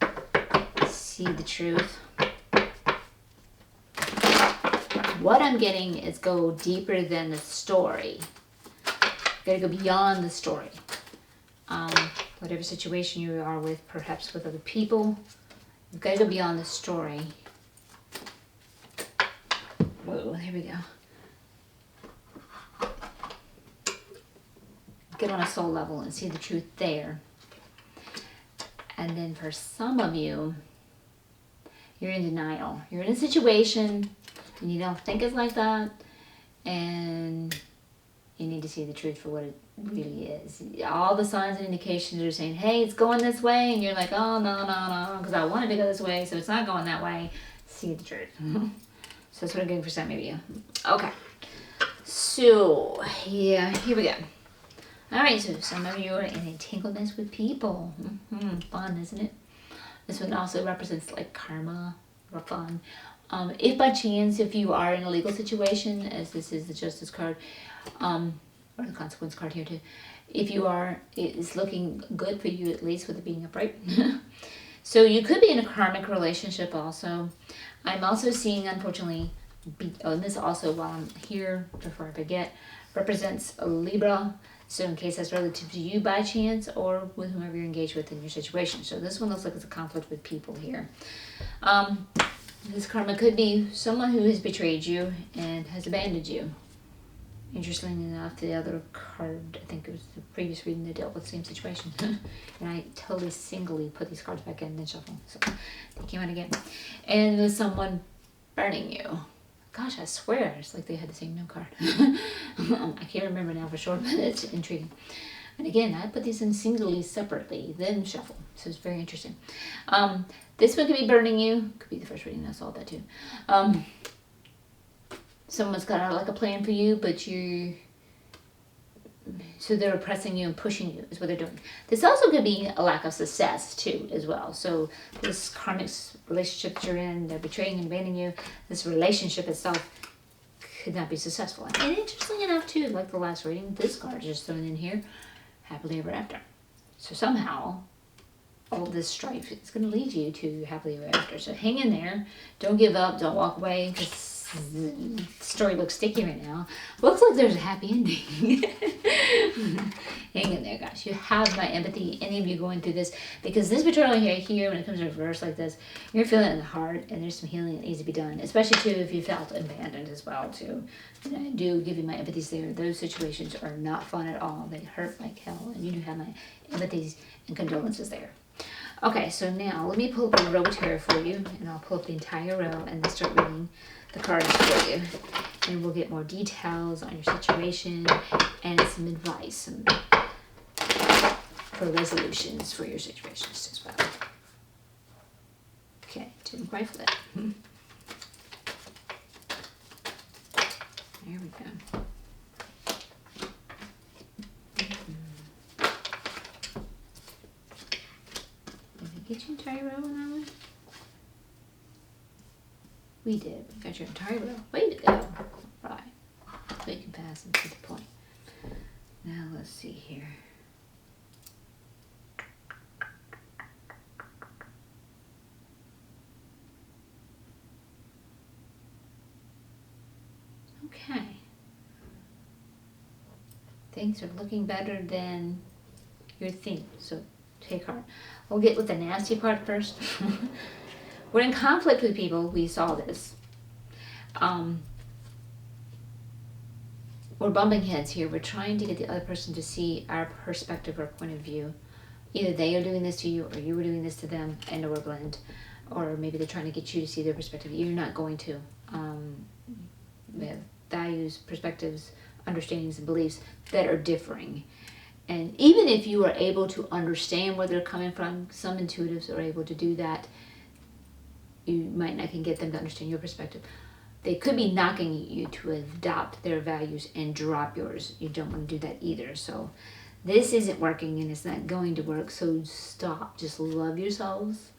the truth. What I'm getting is go deeper than the story. Gotta go beyond the story. Whatever situation you are with, perhaps with other people, you've got to go beyond the story. Whoa, here we go. Get on a soul level and see the truth there. And then for some of you, you're in denial. You're in a situation and you don't think it's like that, and you need to see the truth for what it really is. All the signs and indications are saying, hey, it's going this way, and you're like, oh, no, because I wanted to go this way, so it's not going that way. See the truth. So that's what I'm getting for some of you. Okay. So, yeah, here we go. All right, so some of you are in entanglements with people. Fun, isn't it? This one also represents like karma or fun. If by chance, if you are in a legal situation, as this is the Justice card, or the Consequence card here too, if you are, it's looking good for you at least with it being upright. So you could be in a karmic relationship also. I'm also seeing, unfortunately, and this also while I'm here, before I forget, represents a Libra. So in case that's relative to you by chance or with whomever you're engaged with in your situation. So this one looks like it's a conflict with people here. This karma could be someone who has betrayed you and has abandoned you. Interestingly enough, the other card, I think it was the previous reading that dealt with the same situation. And I totally singly put these cards back in and then shuffle. So they came out again. And there's someone burning you. Gosh, I swear, it's like they had the same note card. I can't remember now for sure, but it's intriguing. And again, I put these in singly, separately, then shuffle. So it's very interesting. This one could be burning you. Could be the first reading, I saw that too. Someone's got like a plan for you, but so they're oppressing you and pushing you is what they're doing. This also could be a lack of success too, as well. So this karmic relationship that you're in, they're betraying and abandoning you. This relationship itself could not be successful. And interestingly enough too, like the last reading, this card is just thrown in here, happily ever after. So somehow, all this strife is going to lead you to happily ever after. So hang in there. Don't give up. Don't walk away, because the story looks sticky right now. Looks like there's a happy ending. Hang in there, guys. You have my empathy, any of you going through this, because this betrayal here, when it comes to reverse like this, you're feeling it in the heart, and there's some healing that needs to be done, especially too if you felt abandoned as well too. And I do give you my empathies there. Those situations are not fun at all. They hurt like hell, and you do have my empathies and condolences there. Okay, so now let me pull up a row tarot for you, and I'll pull up the entire row and then start reading the cards for you. And we'll get more details on your situation and some advice for resolutions for your situations as well. Okay, didn't quite flip. There we go. Get your entire row on that one? We did. We got your entire row. Way to go. Right. So you can pass and to the point. Now let's see here. Okay. Things are looking better than your theme. So take a card. We'll get with the nasty part first. We're in conflict with people. We saw this. We're bumping heads here. We're trying to get the other person to see our perspective or point of view. Either they are doing this to you or you were doing this to them, and or blend. Or maybe they're trying to get you to see their perspective. You're not going to. We have values, perspectives, understandings, and beliefs that are differing. And even if you are able to understand where they're coming from, some intuitives are able to do that. You might not can get them to understand your perspective. They could be knocking you to adopt their values and drop yours. You don't want to do that either. So this isn't working and it's not going to work. So stop. Just love yourselves.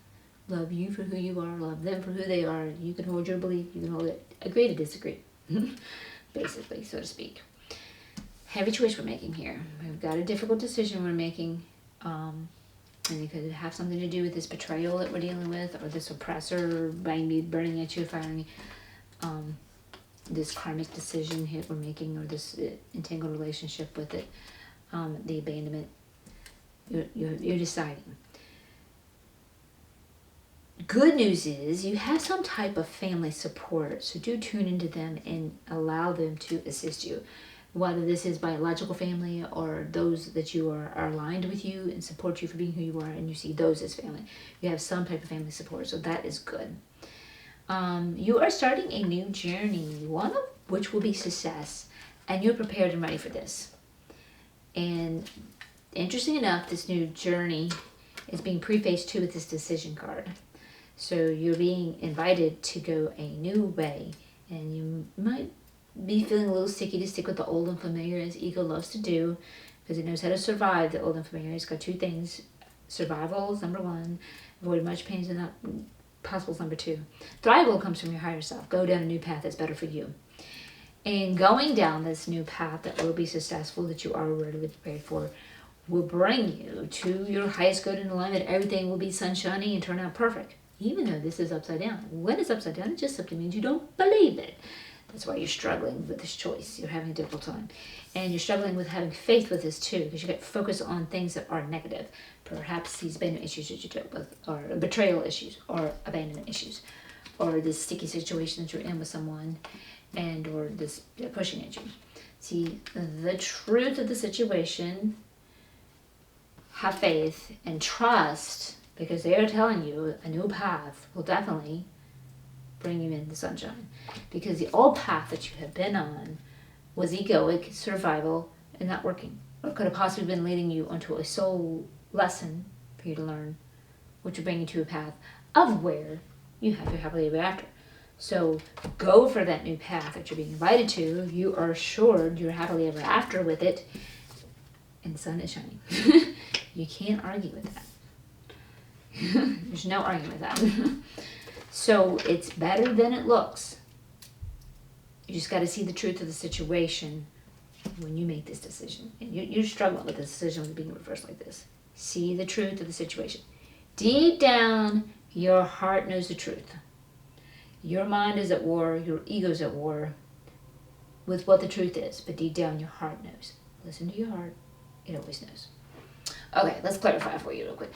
Love you for who you are. Love them for who they are. You can hold your belief. You can hold it. Agree to disagree. Basically, so to speak. Heavy choice we're making here. We've got a difficult decision we're making. And it could have something to do with this betrayal that we're dealing with, or this oppressor burning at you, firing, this karmic decision here we're making, or this entangled relationship with it, the abandonment. You're deciding. Good news is you have some type of family support, so do tune into them and allow them to assist you. Whether this is biological family or those that you are aligned with you and support you for being who you are, and you see those as family. You have some type of family support, so that is good. You are starting a new journey, one of which will be success, and you're prepared and ready for this. And interesting enough, this new journey is being prefaced too with this decision card. So you're being invited to go a new way, and you might be feeling a little sticky to stick with the old and familiar, as ego loves to do, because it knows how to survive the old and familiar. It's got two things. Survival is number one. Avoid much pain is not possible is number two. Thrival comes from your higher self. Go down a new path that's better for you. And going down this new path that will be successful, that you are already prepared for, will bring you to your highest good and alignment. Everything will be sunshiny and turn out perfect, even though this is upside down. When it's upside down, it just simply means you don't believe it. That's why you're struggling with this choice. You're having a difficult time. And you're struggling with having faith with this too, because you get focused on things that are negative. Perhaps these abandonment issues that you dealt with, or betrayal issues, or abandonment issues, or this sticky situation that you're in with someone, and or this pushing at you. See, the truth of the situation, have faith and trust, because they are telling you a new path will definitely bring you in the sunshine. Because the old path that you have been on was egoic, survival, and not working. Or could have possibly been leading you onto a soul lesson for you to learn, which would bring you to a path of where you have your happily ever after. So go for that new path that you're being invited to. You are assured you're happily ever after with it, and the sun is shining. You can't argue with that. There's no argument with that. So it's better than it looks. You just got to see the truth of the situation when you make this decision. And you're struggling with the decision with being reversed like this. See the truth of the situation. Deep down, your heart knows the truth. Your mind is at war, your ego is at war with what the truth is. But deep down, your heart knows. Listen to your heart. It always knows. Okay, let's clarify for you real quick.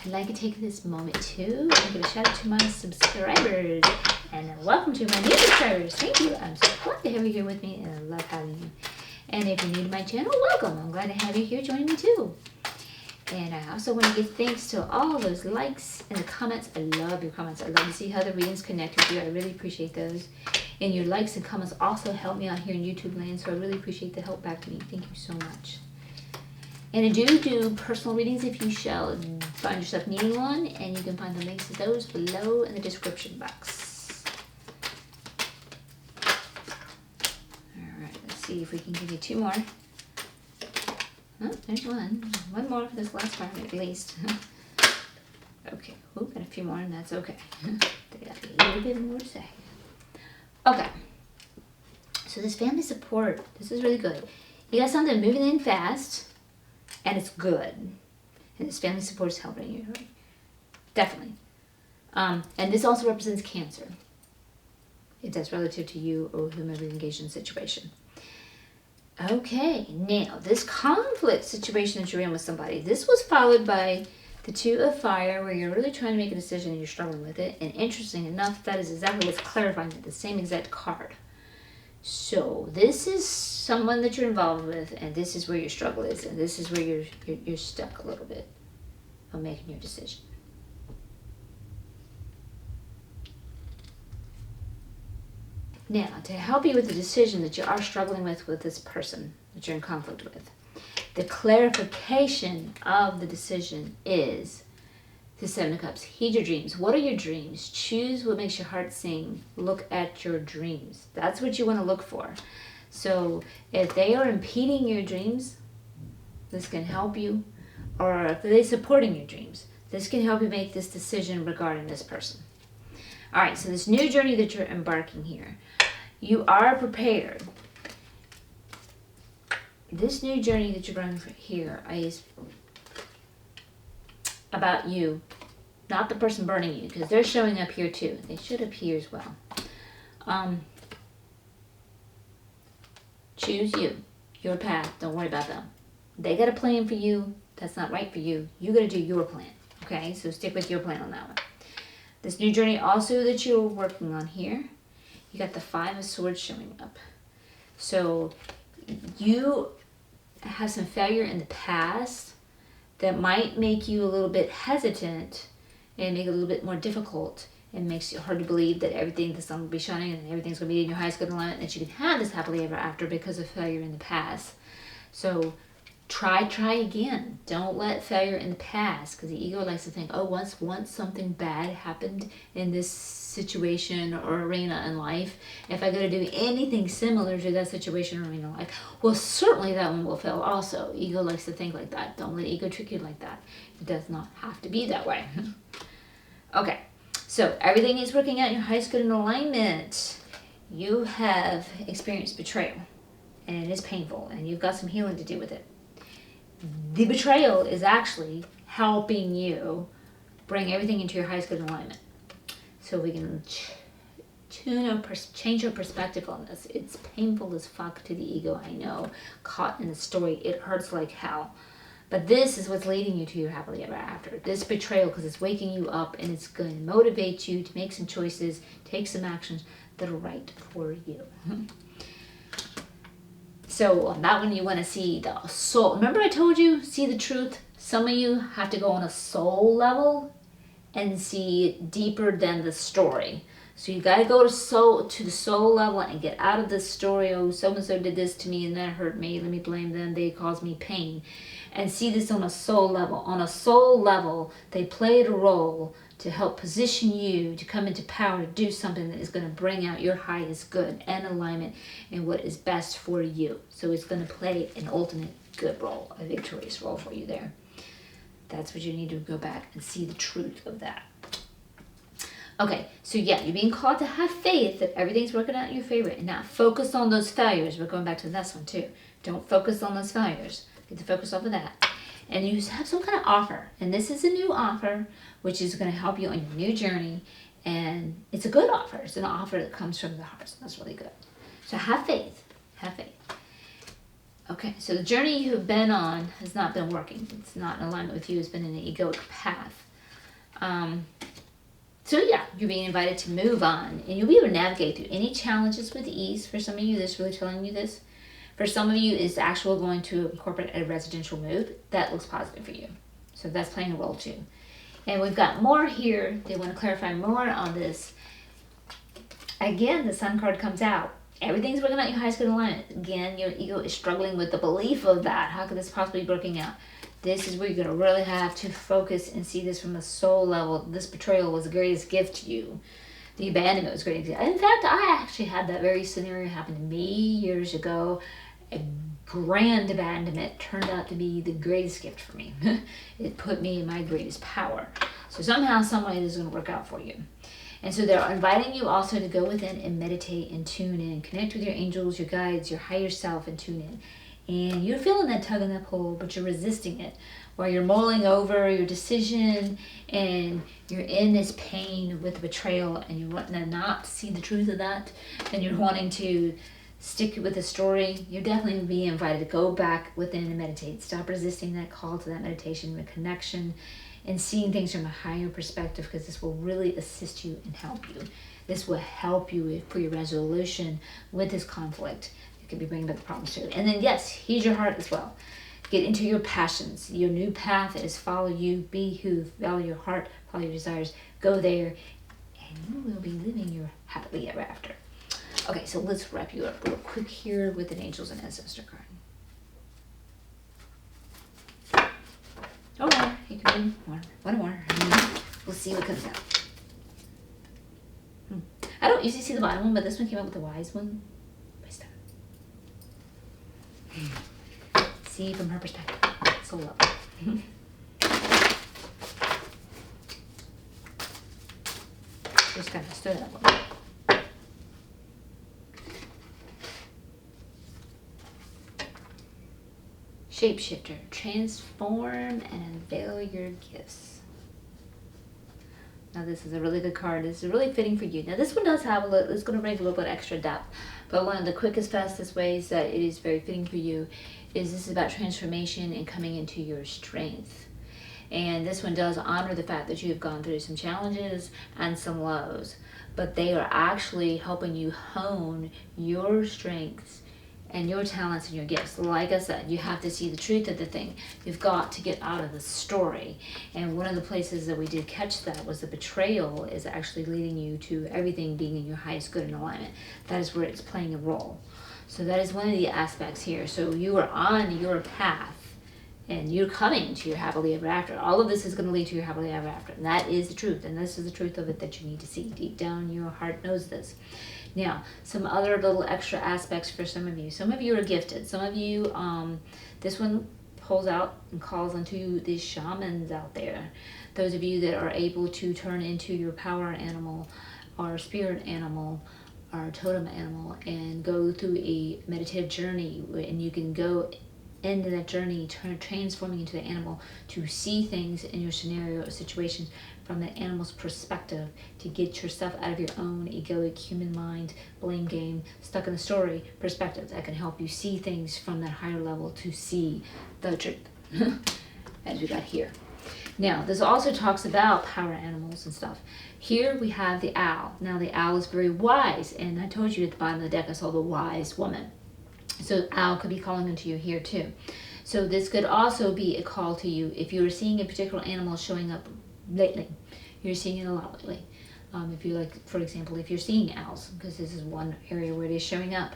I'd like to take this moment too and give a shout out to my subscribers, and welcome to my new subscribers. Thank you. I'm so glad to have you here with me, and I love having you. And if you're new to my channel, welcome. I'm glad to have you here joining me too. And I also want to give thanks to all those likes and the comments. I love your comments. I love to see how the readings connect with you. I really appreciate those. And your likes and comments also help me out here in YouTube land, so I really appreciate the help back to me. Thank you so much. And I do personal readings if you shall find yourself needing one, and you can find the links to those below in the description box. Alright, let's see if we can give you two more. Oh, there's one. One more for this last part at least. Okay, got a few more, and that's okay. They got a little bit more to say. Okay. So this family support, this is really good. You got something moving in fast, and it's good. And this family support is helping you, right? Definitely. And this also represents Cancer. If that's relative to you or whomever you're engaged in the situation. Okay, now this conflict situation that you're in with somebody, this was followed by the Two of Fire, where you're really trying to make a decision and you're struggling with it. And interesting enough, that is exactly what's clarifying it, the same exact card. So this is someone that you're involved with, and this is where your struggle is, and this is where you're stuck a little bit on making your decision. Now, to help you with the decision that you are struggling with this person that you're in conflict with, the clarification of the decision is the Seven of Cups. Heed your dreams. What are your dreams? Choose what makes your heart sing. Look at your dreams. That's what you want to look for. So if they are impeding your dreams, this can help you. Or if they're supporting your dreams, this can help you make this decision regarding this person. All right, so this new journey that you're embarking here, you are prepared. This new journey that you're running here is about you, not the person burning you, because they're showing up here too. They should appear as well. Choose you, your path. Don't worry about them. They got a plan for you. That's not right for you. You got to do your plan. Okay, so stick with your plan on that one. This new journey also that you're working on here, you got the Five of Swords showing up. So you have some failure in the past that might make you a little bit hesitant and make it a little bit more difficult, and makes it hard to believe that everything, the sun will be shining and everything's going to be in your highest good alignment, that you can have this happily ever after because of failure in the past. So try again. Don't let failure in the past, because the ego likes to think, oh, once something bad happened in this situation or arena in life, if I go to do anything similar to that situation or arena in life, well, certainly that one will fail also. Ego likes to think like that. Don't let ego trick you like that. It does not have to be that way. Okay, so everything is working out in your highest good in alignment. You have experienced betrayal, and it is painful, and you've got some healing to do with it. The betrayal is actually helping you bring everything into your highest good alignment. So we can change your perspective on this. It's painful as fuck to the ego, I know. Caught in the story, it hurts like hell. But this is what's leading you to your happily ever after. This betrayal, because it's waking you up and it's going to motivate you to make some choices, take some actions that are right for you. So on that one, you want to see the soul. Remember I told you, see the truth? Some of you have to go on a soul level and see deeper than the story. So you got to go to the soul level and get out of this story. Oh, so-and-so did this to me and that hurt me. Let me blame them. They caused me pain. And see this on a soul level. On a soul level, they played a role to help position you to come into power, to do something that is going to bring out your highest good and alignment and what is best for you. So it's going to play an ultimate good role, a victorious role for you there. That's what you need to go back and see the truth of that. Okay, so yeah, you're being called to have faith that everything's working out in your favor and not focus on those failures. We're going back to this one too. Don't focus on those failures. Get the focus off of that. And you have some kind of offer. And this is a new offer, which is going to help you on your new journey. And it's a good offer. It's an offer that comes from the heart. So that's really good. So have faith. Have faith. Okay, so the journey you have been on has not been working. It's not in alignment with you. It's been in an egoic path. So yeah, you're being invited to move on. And you'll be able to navigate through any challenges with ease. For some of you, this is really telling you this. For some of you, it's actually going to incorporate a residential move. That looks positive for you. So that's playing a role too. And we've got more here. They want to clarify more on this. Again, the Sun card comes out. Everything's working out your highest good alignment. Again, your ego is struggling with the belief of that. How could this possibly be working out? This is where you're going to really have to focus and see this from the soul level. This betrayal was the greatest gift to you. The abandonment was great. In fact, I actually had that very scenario happen to me years ago. A grand abandonment turned out to be the greatest gift for me. It put me in my greatest power. So somehow, some way, this is going to work out for you. And so they're inviting you also to go within and meditate and tune in, connect with your angels, your guides, your higher self, and tune in. And you're feeling that tug and that pull, but you're resisting it, where you're mulling over your decision and you're in this pain with the betrayal, and you're wanting to not see the truth of that, and you're wanting to stick with the story. You're definitely being invited to go back within and meditate. Stop resisting that call to that meditation, the connection, and seeing things from a higher perspective, because this will really assist you and help you. This will help you for your resolution with this conflict. It could be bringing back the problems too. And then yes, heed your heart as well. Get into your passions. Your new path is follow you, be who, follow your heart, follow your desires. Go there, and you will be living your happily ever after. Okay, so let's wrap you up real quick here with an Angels and Ancestor card. Oh, more. You can do more. One more. We'll see what comes out. I don't usually see the bottom one, but this one came out with the wise one. See from her perspective. So lovely. Just kind of stir that one. Shapeshifter, transform and unveil your gifts. Now this is a really good card. This is really fitting for you. Now this one does have a little, it's going to bring a little bit extra depth, but one of the quickest, fastest ways that it is very fitting for you is this is about transformation and coming into your strength. And this one does honor the fact that you have gone through some challenges and some lows, but they are actually helping you hone your strengths and your talents and your gifts. Like I said, you have to see the truth of the thing. You've got to get out of the story. And one of the places that we did catch that was the betrayal is actually leading you to everything being in your highest good and alignment. That is where it's playing a role. So that is one of the aspects here. So you are on your path and you're coming to your happily ever after. All of this is going to lead to your happily ever after. And that is the truth. And this is the truth of it that you need to see. Deep down, your heart knows this. Now, some other little extra aspects for some of you. Some of you are gifted. Some of you, this one pulls out and calls into these shamans out there. Those of you that are able to turn into your power animal or spirit animal or totem animal and go through a meditative journey, and you can go into that journey, transforming into the animal to see things in your scenario or situations from the animal's perspective, to get yourself out of your own egoic human mind, blame game, stuck in the story perspective. That can help you see things from that higher level to see the truth, as we got here. Now, this also talks about power animals and stuff. Here we have the owl. Now, the owl is very wise, and I told you at the bottom of the deck I saw the wise woman. So owl could be calling into you here too. So this could also be a call to you if you are seeing a particular animal showing up lately. You're seeing it a lot lately. If you like, for example, if you're seeing owls, because this is one area where it is showing up,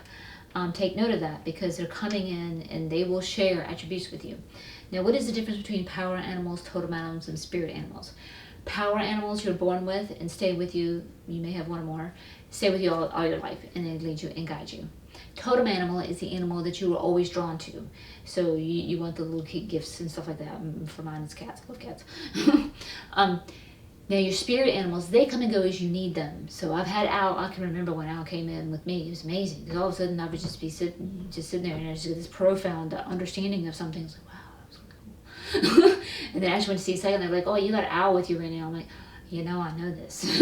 take note of that, because they're coming in and they will share attributes with you. Now, what is the difference between power animals, totem animals, and spirit animals? Power animals you're born with and stay with you. You may have one or more. Stay with you all your life, and they lead you and guide you. Totem animal is the animal that you were always drawn to. So you want the little kid gifts and stuff like that. For mine, it's cats. I love cats. Now, your spirit animals, they come and go as you need them. So I've had owl. I can remember when owl came in with me. It was amazing. Because all of a sudden, I would just be sitting there, and I just get this profound understanding of something. It's like, wow, that was so cool. And then I actually went to see a second. They're like, oh, you got an owl with you right now. I'm like, you know, I know this.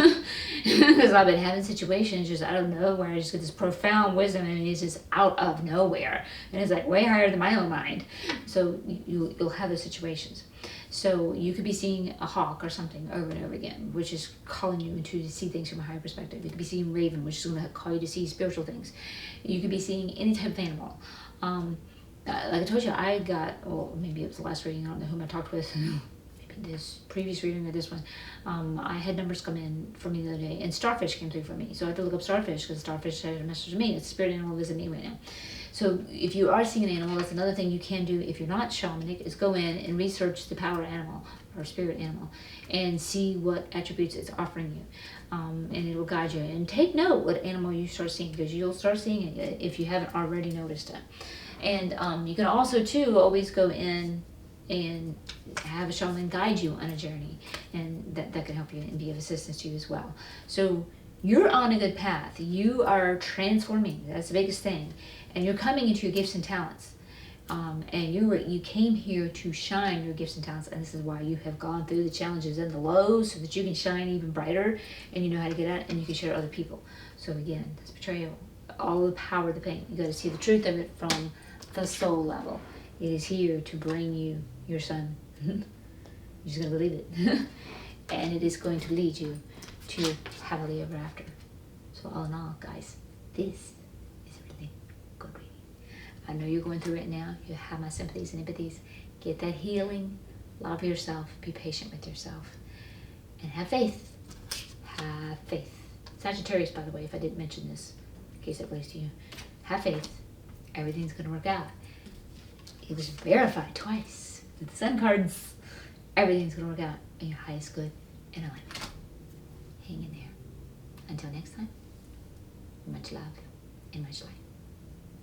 Because I've been having situations just out of nowhere. I just get this profound wisdom, and it's just out of nowhere. And it's like way higher than my own mind. So you'll have those situations. So you could be seeing a hawk or something over and over again, which is calling you to see things from a higher perspective. You could be seeing raven, which is going to call you to see spiritual things. You could be seeing any type of animal. Like I told you, I got, well, maybe it was the last reading, I don't know whom I talked with. This previous reading or this one, I had numbers come in for me the other day, and starfish came through for me. So I had to look up starfish, because starfish had a message to me. It's a spirit animal visiting me right now. So if you are seeing an animal, that's another thing you can do if you're not shamanic, is go in and research the power animal or spirit animal and see what attributes it's offering you. And it will guide you. And take note what animal you start seeing, because you'll start seeing it if you haven't already noticed it. And you can also, too, always go in and have a shaman guide you on a journey, and that can help you and be of assistance to you as well. So you're on a good path. You are transforming. That's the biggest thing. And you're coming into your gifts and talents. And you came here to shine your gifts and talents, and this is why you have gone through the challenges and the lows so that you can shine even brighter, and you know how to get out and you can share with other people. So again, this betrayal, all the power of the pain, you got to see the truth of it from the soul level. It is here to bring you your son. You're just going to believe it. And it is going to lead you to happily ever after. So all in all, guys, this is a really good reading. I know you're going through it now. You have my sympathies and empathies. Get that healing. Love yourself. Be patient with yourself. And have faith. Have faith. Sagittarius, by the way, if I didn't mention this, in case it relates to you. Have faith. Everything's going to work out. It was verified twice with the sun cards. Everything's going to work out in your highest good and alignment. Hang in there. Until next time, much love and much light.